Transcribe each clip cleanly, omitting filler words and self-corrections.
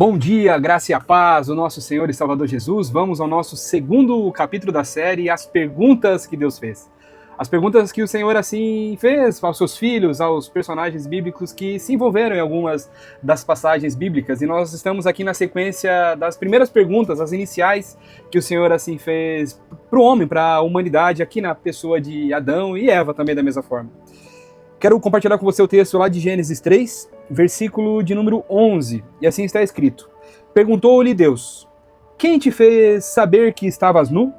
Bom dia, graça e a paz, o nosso Senhor e Salvador Jesus. Vamos ao nosso segundo capítulo da série, As Perguntas que Deus Fez. As perguntas que o Senhor assim fez aos seus filhos, aos personagens bíblicos que se envolveram em algumas das passagens bíblicas. E nós estamos aqui na sequência das primeiras perguntas, as iniciais, que o Senhor assim fez para o homem, para a humanidade, aqui na pessoa de Adão e Eva também da mesma forma. Quero compartilhar com você o texto lá de Gênesis 3, versículo de número 11, e assim está escrito: Perguntou-lhe Deus: Quem te fez saber que estavas nu?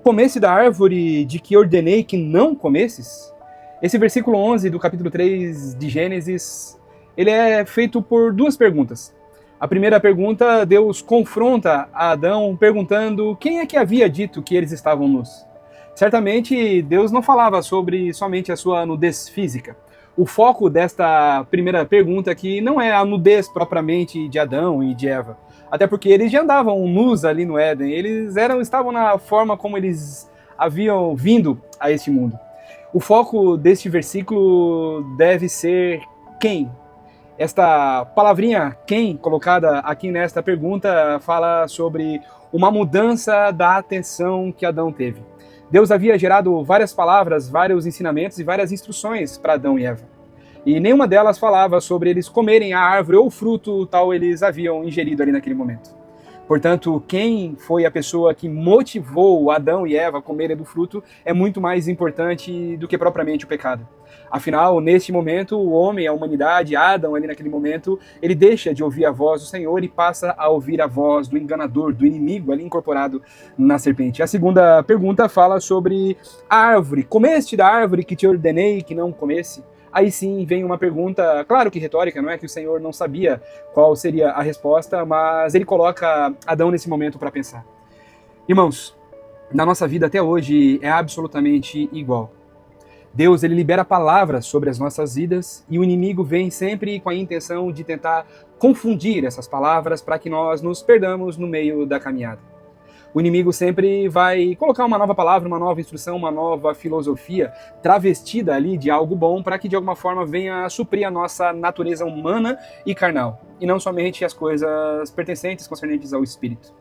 Comesse da árvore de que ordenei que não comesses? Esse versículo 11 do capítulo 3 de Gênesis, ele é feito por duas perguntas. A primeira pergunta, Deus confronta a Adão perguntando quem é que havia dito que eles estavam nus. Certamente, Deus não falava sobre somente a sua nudez física. O foco desta primeira pergunta aqui não é a nudez propriamente de Adão e de Eva. Até porque eles já andavam nus ali no Éden. Eles estavam na forma como eles haviam vindo a este mundo. O foco deste versículo deve ser quem. Esta palavrinha quem, colocada aqui nesta pergunta, fala sobre uma mudança da atenção que Adão teve. Deus havia gerado várias palavras, vários ensinamentos e várias instruções para Adão e Eva. E nenhuma delas falava sobre eles comerem a árvore ou o fruto tal eles haviam ingerido ali naquele momento. Portanto, quem foi a pessoa que motivou Adão e Eva a comerem do fruto é muito mais importante do que propriamente o pecado. Afinal, neste momento, o homem, a humanidade, Adão ali naquele momento, ele deixa de ouvir a voz do Senhor e passa a ouvir a voz do enganador, do inimigo ali incorporado na serpente. A segunda pergunta fala sobre a árvore. Comeste da árvore que te ordenei que não comesse? Aí sim vem uma pergunta, claro que retórica, não é que o Senhor não sabia qual seria a resposta, mas ele coloca Adão nesse momento para pensar. Irmãos, na nossa vida até hoje é absolutamente igual. Deus, ele libera palavras sobre as nossas vidas e o inimigo vem sempre com a intenção de tentar confundir essas palavras para que nós nos perdamos no meio da caminhada. O inimigo sempre vai colocar uma nova palavra, uma nova instrução, uma nova filosofia travestida ali de algo bom para que de alguma forma venha a suprir a nossa natureza humana e carnal, e não somente as coisas pertencentes, concernentes ao espírito.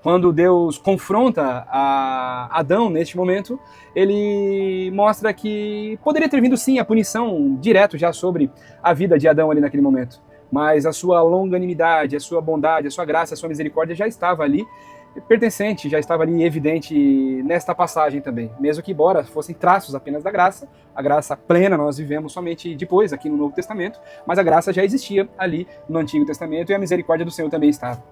Quando Deus confronta a Adão neste momento, ele mostra que poderia ter vindo sim a punição direto já sobre a vida de Adão ali naquele momento, mas a sua longanimidade, a sua bondade, a sua graça, a sua misericórdia já estava ali pertencente, já estava ali evidente nesta passagem também. Mesmo que, embora fossem traços apenas da graça, a graça plena nós vivemos somente depois, aqui no Novo Testamento, mas a graça já existia ali no Antigo Testamento e a misericórdia do Senhor também estava.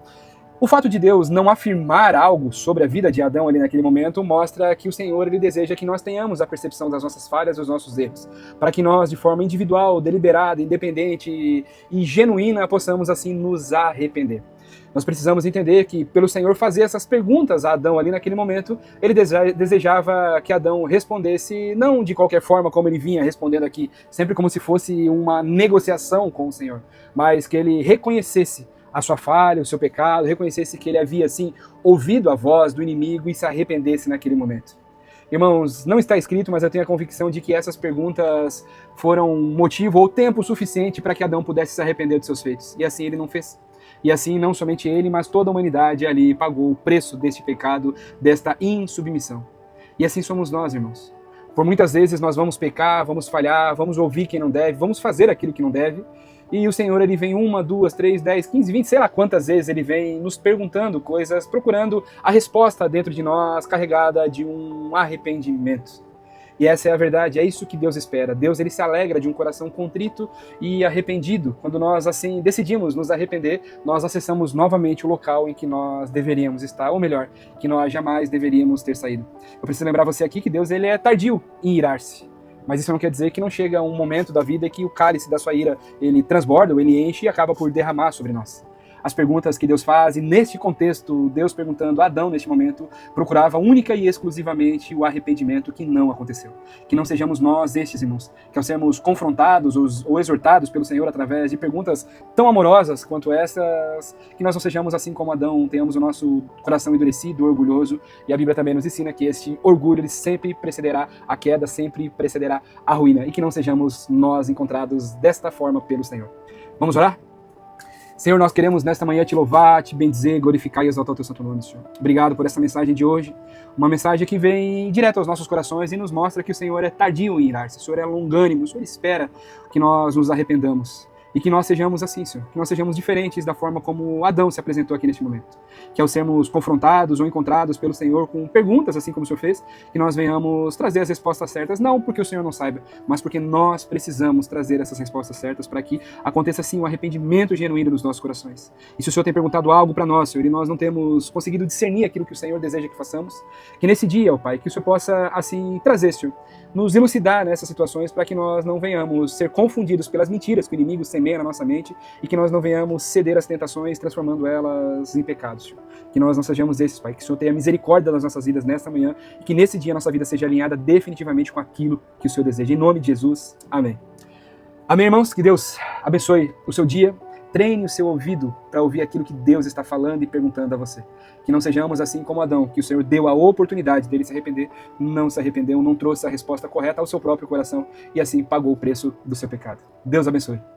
O fato de Deus não afirmar algo sobre a vida de Adão ali naquele momento mostra que o Senhor ele deseja que nós tenhamos a percepção das nossas falhas e dos nossos erros, para que nós, de forma individual, deliberada, independente e genuína, possamos assim nos arrepender. Nós precisamos entender que, pelo Senhor fazer essas perguntas a Adão ali naquele momento, ele desejava que Adão respondesse não de qualquer forma como ele vinha respondendo aqui, sempre como se fosse uma negociação com o Senhor, mas que ele reconhecesse a sua falha, o seu pecado, reconhecesse que ele havia, assim, ouvido a voz do inimigo e se arrependesse naquele momento. Irmãos, não está escrito, mas eu tenho a convicção de que essas perguntas foram motivo ou tempo suficiente para que Adão pudesse se arrepender dos seus feitos. E assim ele não fez. E assim, não somente ele, mas toda a humanidade ali pagou o preço deste pecado, desta insubmissão. E assim somos nós, irmãos. Por muitas vezes nós vamos pecar, vamos falhar, vamos ouvir quem não deve, vamos fazer aquilo que não deve. E o Senhor, ele vem 1, 2, 3, 10, 15, 20, sei lá quantas vezes ele vem nos perguntando coisas, procurando a resposta dentro de nós, carregada de um arrependimento. E essa é a verdade, é isso que Deus espera. Deus, ele se alegra de um coração contrito e arrependido. Quando nós, assim, decidimos nos arrepender, nós acessamos novamente o local em que nós deveríamos estar, ou melhor, que nós jamais deveríamos ter saído. Eu preciso lembrar você aqui que Deus, ele é tardio em irar-se. Mas isso não quer dizer que não chega um momento da vida que o cálice da sua ira, ele transborda, ou ele enche e acaba por derramar sobre nós. As perguntas que Deus faz, e neste contexto, Deus perguntando a Adão, neste momento, procurava única e exclusivamente o arrependimento que não aconteceu. Que não sejamos nós estes, irmãos, que ao sermos confrontados ou exortados pelo Senhor através de perguntas tão amorosas quanto essas, que nós não sejamos assim como Adão, tenhamos o nosso coração endurecido, orgulhoso, e a Bíblia também nos ensina que este orgulho ele sempre precederá a queda, sempre precederá a ruína, e que não sejamos nós encontrados desta forma pelo Senhor. Vamos orar? Senhor, nós queremos nesta manhã te louvar, te bendizer, glorificar e exaltar o teu santo nome, Senhor. Obrigado por essa mensagem de hoje, uma mensagem que vem direto aos nossos corações e nos mostra que o Senhor é tardio em irar-se, o Senhor é longânimo, o Senhor espera que nós nos arrependamos. E que nós sejamos assim, Senhor, que nós sejamos diferentes da forma como Adão se apresentou aqui neste momento. Que ao sermos confrontados ou encontrados pelo Senhor com perguntas, assim como o Senhor fez, que nós venhamos trazer as respostas certas, não porque o Senhor não saiba, mas porque nós precisamos trazer essas respostas certas para que aconteça, assim, um arrependimento genuíno nos nossos corações. E se o Senhor tem perguntado algo para nós, Senhor, e nós não temos conseguido discernir aquilo que o Senhor deseja que façamos, que nesse dia, ó Pai, que o Senhor possa, assim, trazer, Senhor, nos elucidar nessas situações para que nós não venhamos ser confundidos pelas mentiras que o inimigo semeia na nossa mente e que nós não venhamos ceder às tentações, transformando elas em pecados, Senhor. Que nós não sejamos desses, Pai. Que o Senhor tenha misericórdia das nossas vidas nesta manhã e que nesse dia a nossa vida seja alinhada definitivamente com aquilo que o Senhor deseja. Em nome de Jesus. Amém. Amém, irmãos? Que Deus abençoe o seu dia. Treine o seu ouvido para ouvir aquilo que Deus está falando e perguntando a você. Que não sejamos assim como Adão, que o Senhor deu a oportunidade dele se arrepender, não se arrependeu, não trouxe a resposta correta ao seu próprio coração e assim pagou o preço do seu pecado. Deus abençoe.